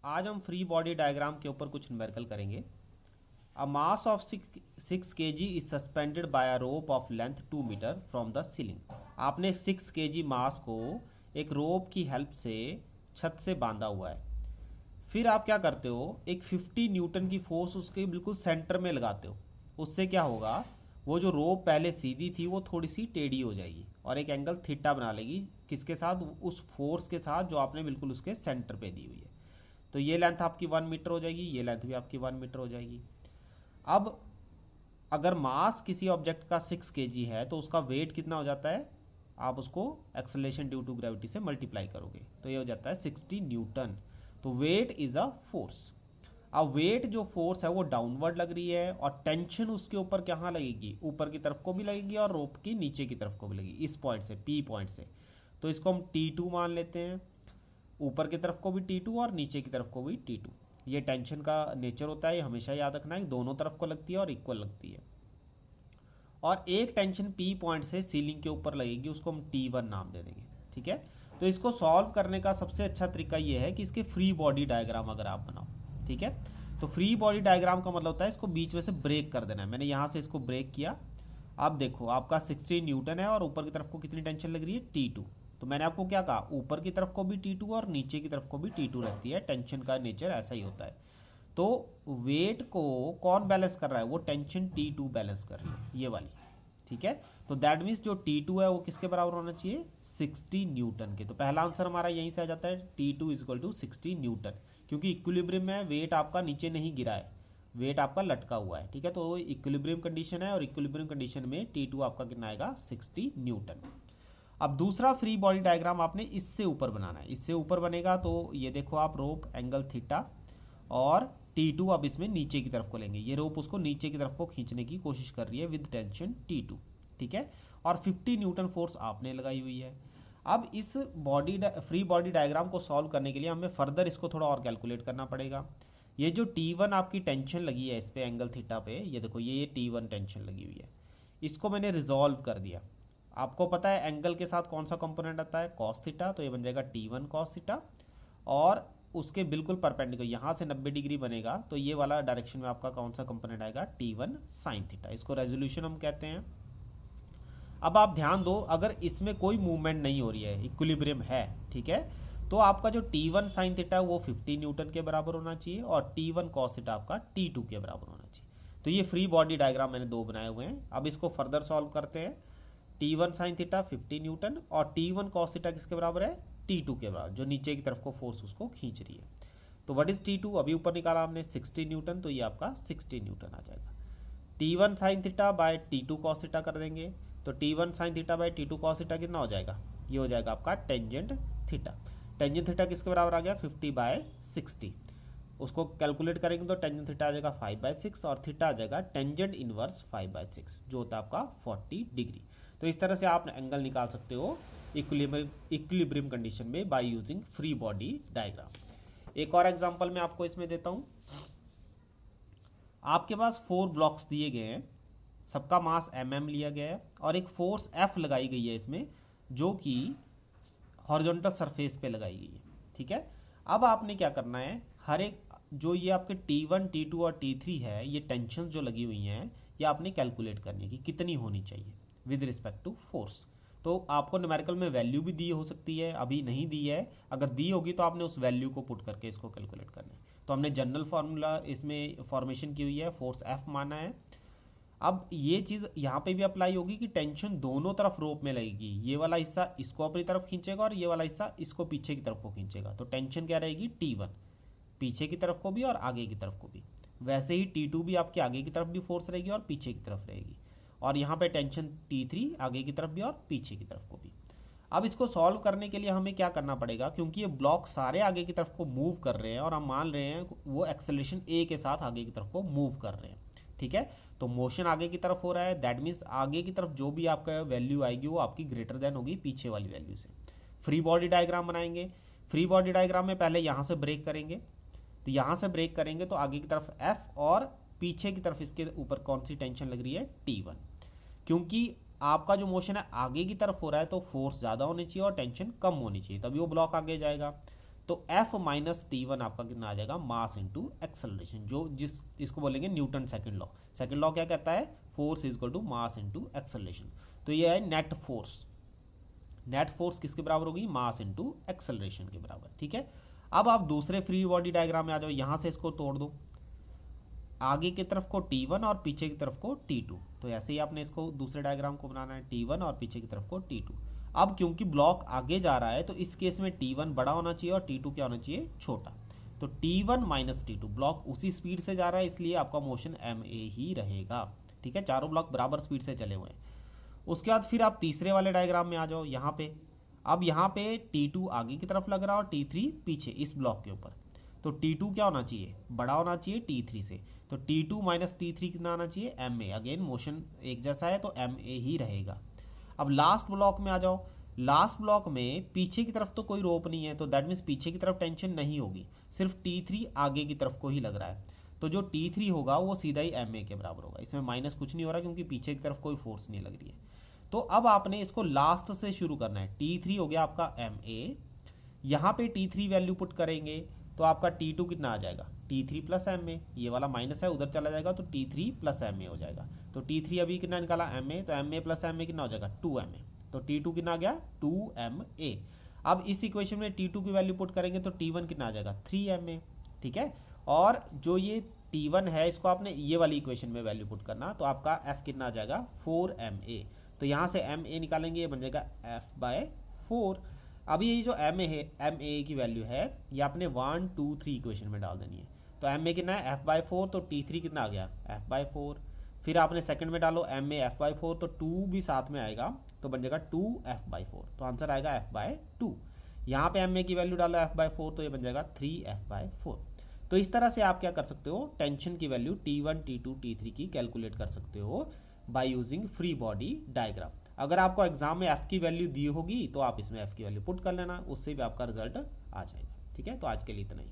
आज हम free body diagram के ऊपर कुछ न्यूमेरिकल करेंगे। A mass of 6 kg is suspended by a rope of length 2 metre from the ceiling. आपने 6 kg मास को एक रोप की हेल्प से छत से बांधा हुआ है। फिर आप क्या करते हो, एक 50 न्यूटन की फोर्स उसके बिल्कुल सेंटर में लगाते हो। उससे क्या होगा, वो जो रोप पहले सीधी थी वो थोड़ी सी टेढ़ी हो जाएगी और एक एंगल थीटा बना लेगी। किसके साथ? उस फोर्स के साथ जो आपने बिल्कुल उसके सेंटर पे दी हुई है। तो ये लेंथ आपकी 1 मीटर हो जाएगी, ये लेंथ भी आपकी 1 मीटर हो जाएगी। अब अगर मास किसी ऑब्जेक्ट का 6 kg है तो उसका वेट कितना हो जाता है? आप उसको एक्सेलरेशन ड्यू टू ग्रेविटी से मल्टीप्लाई करोगे तो ये हो जाता है 60 न्यूटन। तो वेट इज अ फोर्स। अब वेट जो फोर्स है वो डाउनवर्ड लग रही है और टेंशन उसके ऊपर कहाँ लगेगी? ऊपर की तरफ को भी लगेगी और रोप की नीचे की तरफ को भी लगेगी, इस पॉइंट से, पी पॉइंट से। तो इसको हम T2 मान लेते हैं। ऊपर की तरफ को भी T2 और नीचे की तरफ को भी T2। ये टेंशन का नेचर होता है, ये हमेशा याद रखना है, दोनों तरफ को लगती है और इक्वल लगती है। और एक टेंशन P पॉइंट से सीलिंग के ऊपर लगेगी, उसको हम T1 नाम दे देंगे। ठीक है। तो इसको सॉल्व करने का सबसे अच्छा तरीका ये है कि इसके फ्री बॉडी डायग्राम अगर आप बनाओ। ठीक है। तो फ्री बॉडी डायग्राम का मतलब होता है इसको बीच में से ब्रेक कर देना है। मैंने यहाँ से इसको ब्रेक किया। अब देखो आपका 60 न्यूटन है और ऊपर की तरफ को कितनी टेंशन लग रही है? T2। तो मैंने आपको क्या कहा, ऊपर की तरफ को भी T2 और नीचे की तरफ को भी T2 रहती है। टेंशन का नेचर ऐसा ही होता है। तो वेट को कौन बैलेंस कर रहा है? वो टेंशन T2 बैलेंस कर रही है, ये वाली। ठीक है। तो दैट मीन्स जो T2 है वो किसके बराबर होना चाहिए? 60 न्यूटन के। तो पहला आंसर हमारा यहीं से आ जाता है, T2 इक्वल टू 60 न्यूटन। क्योंकि इक्विलिब्रियम में वेट आपका नीचे नहीं गिरा है, वेट आपका लटका हुआ है। ठीक है। तो इक्विलिब्रियम कंडीशन है और इक्विलिब्रियम कंडीशन में T2 आपका कितना आएगा? 60 न्यूटन। अब दूसरा फ्री बॉडी डायग्राम आपने इससे ऊपर बनाना है। इससे ऊपर बनेगा तो ये देखो आप, रोप एंगल थीटा और T2 अब इसमें नीचे की तरफ को लेंगे। ये रोप उसको नीचे की तरफ को खींचने की कोशिश कर रही है विद टेंशन T2। ठीक है। और 50 न्यूटन फोर्स आपने लगाई हुई है। अब इस फ्री बॉडी डायग्राम को सॉल्व करने के लिए हमें फर्दर इसको थोड़ा और कैलकुलेट करना पड़ेगा। ये जो T1 आपकी टेंशन लगी है इस पे एंगल थीटा पे, ये देखो ये T1 टेंशन लगी हुई है। इसको मैंने रिजॉल्व कर दिया। आपको पता है एंगल के साथ कौन सा कंपोनेंट आता है? Cos theta. तो ये बन जाएगा T1 कॉस थीटा और उसके बिल्कुल परपेंडिकुलर यहाँ से 90 डिग्री बनेगा तो ये वाला डायरेक्शन में आपका कौन सा कंपोनेंट आएगा? T1 sine theta. इसको रेजोल्यूशन हम कहते हैं। अब आप ध्यान दो, अगर इसमें कोई मूवमेंट नहीं हो रही है, इक्विलिब्रियम है, ठीक है, तो आपका जो T1 साइन थीटा है वो 50 न्यूटन के बराबर होना चाहिए और T1 कॉस थीटा आपका T2 के बराबर होना चाहिए। तो ये फ्री बॉडी डायग्राम मैंने दो बनाए हुए हैं। अब इसको फर्दर सॉल्व करते हैं। T1 साइन थीटा 50 न्यूटन और T1 कॉस थीटा किसके बराबर है? T2 के बराबर, जो नीचे की तरफ को फोर्स उसको खींच रही है। तो व्हाट इज T2? अभी ऊपर निकाला हमने 60 न्यूटन, तो ये आपका 60 न्यूटन आ जाएगा। T1 sine theta by T2 cos theta कर देंगे तो T1 sine theta by T2 cos theta कितना हो जाएगा? ये हो जाएगा आपका टेंजेंट थीटा। टेंजेंट थीटा किसके बराबर आ गया? 50/60। उसको कैलकुलेट करेंगे तो टेंजेंट थीटा आ जाएगा 5/6 और थीटा आ जाएगा टेंजेंट इनवर्स 5/6, जो होता है आपका 40 डिग्री। तो इस तरह से आप एंगल निकाल सकते हो इक्विलिब्रियम कंडीशन में by using free body diagram. एक और एग्जांपल मैं आपको इसमें देता हूं। आपके पास 4 ब्लॉक्स दिए गए हैं, सबका मास mm लिया गया है और एक फोर्स F लगाई गई है इसमें, जो कि हॉरिजॉन्टल सरफेस पे लगाई गई है। ठीक है। अब आपने क्या करना है, हर एक जो ये आपके T1 T2 और T3 है, ये टेंशन जो लगी हुई हैं, ये आपने कैलकुलेट करनी है कि कितनी होनी चाहिए विद रिस्पेक्ट टू फोर्स। तो आपको न्यूमेरिकल में वैल्यू भी दी हो सकती है, अभी नहीं दी है। अगर दी होगी तो आपने उस वैल्यू को पुट करके इसको कैलकुलेट करना है। तो हमने जनरल फार्मूला इसमें फॉर्मेशन की हुई है, फोर्स F माना है। अब ये चीज़ यहाँ पे भी अप्लाई होगी कि टेंशन दोनों तरफ रोप में लगेगी। ये वाला हिस्सा इसको अपनी तरफ खींचेगा और ये वाला हिस्सा इसको पीछे की तरफ को खींचेगा। तो टेंशन क्या रहेगी? T1 पीछे की तरफ को भी और आगे की तरफ को भी। वैसे ही T2 भी आपके आगे की तरफ भी फोर्स रहेगी और पीछे की तरफ रहेगी। और यहाँ पे टेंशन T3 आगे की तरफ भी और पीछे की तरफ को भी। अब इसको सॉल्व करने के लिए हमें क्या करना पड़ेगा, क्योंकि ये ब्लॉक सारे आगे की तरफ को मूव कर रहे हैं और हम मान रहे हैं वो एक्सेलरेशन A के साथ आगे की तरफ को मूव कर रहे हैं। ठीक है। तो मोशन आगे की तरफ हो रहा है, दैट मीन्स आगे की तरफ जो भी आपका वैल्यू आएगी वो आपकी ग्रेटर देन होगी पीछे वाली वैल्यू से। फ्री बॉडी डायग्राम बनाएंगे। फ्री बॉडी डायग्राम में पहले यहाँ से ब्रेक करेंगे, तो यहाँ से ब्रेक करेंगे तो आगे की तरफ F और पीछे की तरफ इसके ऊपर कौन सी टेंशन लग रही है? T1। क्योंकि आपका जो मोशन है आगे की तरफ हो रहा है तो फोर्स ज़्यादा होनी चाहिए और टेंशन कम होनी चाहिए, तभी वो ब्लॉक आगे जाएगा। तो F माइनस T1 आपका कितना आ जाएगा, मास इंटू एक्सेलरेशन, जो जिस इसको बोलेंगे Newton second law. Second law क्या कहता है, force is equal to mass into acceleration. तो ये है नेट फोर्स। नेट फोर्स किसके बराबर होगी, मास इंटू एक्सेलरेशन के बराबर। ठीक है, अब आप दूसरे फ्री बॉडी डायग्राम में आ जाओ, यहाँ से इसको तोड़ दो, आगे की तरफ को T1 और पीछे की तरफ को T2। तो ऐसे ही आपने इसको दूसरे डायग्राम को बनाना है, T1 और पीछे की तरफ को T2। अब क्योंकि ब्लॉक आगे जा रहा है तो इस केस में T1 बड़ा होना चाहिए और T2 क्या होना चाहिए, छोटा। तो T1 माइनस T2, ब्लॉक उसी स्पीड से जा रहा है इसलिए आपका मोशन ma ही रहेगा। ठीक है, चारों ब्लॉक बराबर स्पीड से चले हुए हैं। उसके बाद फिर आप तीसरे वाले डायग्राम में आ जाओ, यहाँ पे। अब यहाँ पे T2 आगे की तरफ लग रहा है और T3 पीछे इस ब्लॉक के ऊपर। तो T2 क्या होना चाहिए, बड़ा होना चाहिए T3 से। तो T2 माइनस T3 कितना आना चाहिए, ma। अगेन मोशन एक जैसा है तो ma ही रहेगा। अब लास्ट ब्लॉक में आ जाओ। लास्ट ब्लॉक में पीछे की तरफ तो कोई रोप नहीं है, तो दैट मीन्स पीछे की तरफ टेंशन नहीं होगी, सिर्फ T3 आगे की तरफ को ही लग रहा है। तो जो T3 होगा वो सीधा ही ma के बराबर होगा, इसमें माइनस कुछ नहीं हो रहा क्योंकि पीछे की तरफ कोई फोर्स नहीं लग रही है। तो अब आपने इसको लास्ट से शुरू करना है। T3 हो गया आपका ma, यहाँ पे T3 वैल्यू पुट करेंगे तो आपका T2 कितना आ जाएगा, T3 प्लस ma। ये वाला माइनस है उधर चला जाएगा तो T3 प्लस ma हो जाएगा। तो T3 अभी कितना निकाला, ma, तो ma प्लस ma कितना हो जाएगा, 2ma। तो T2 कितना आ गया, 2ma। अब इस इक्वेशन में T2 की वैल्यू पुट करेंगे तो T1 कितना आ जाएगा, 3ma। ठीक है, और जो ये T1 है इसको आपने ये वाली इक्वेशन में वैल्यू पुट करना, तो आपका F कितना आ जाएगा, 4ma। तो यहाँ से ma निकालेंगे, ये बन जाएगा F/4। अभी ये जो ma की वैल्यू है ये आपने 1 2 3 इक्वेशन में डाल देनी है। तो ma कितना है, F/4, तो T3 कितना आ गया, F/4। फिर आपने सेकंड में डालो ma F/4, तो 2 भी साथ में आएगा तो बन जाएगा 2F/4। तो आंसर आएगा F/2। यहाँ पे ma की वैल्यू डालो F/4 तो ये बन जाएगा 3F/4। तो इस तरह से आप क्या कर सकते हो, टेंशन की वैल्यू T1 T2 T3 की कैलकुलेट कर सकते हो by using free body diagram. अगर आपको एग्जाम में F की वैल्यू दी होगी तो आप इसमें F की वैल्यू पुट कर लेना, उससे भी आपका रिजल्ट आ जाएगा। ठीक है, तो आज के लिए इतना ही।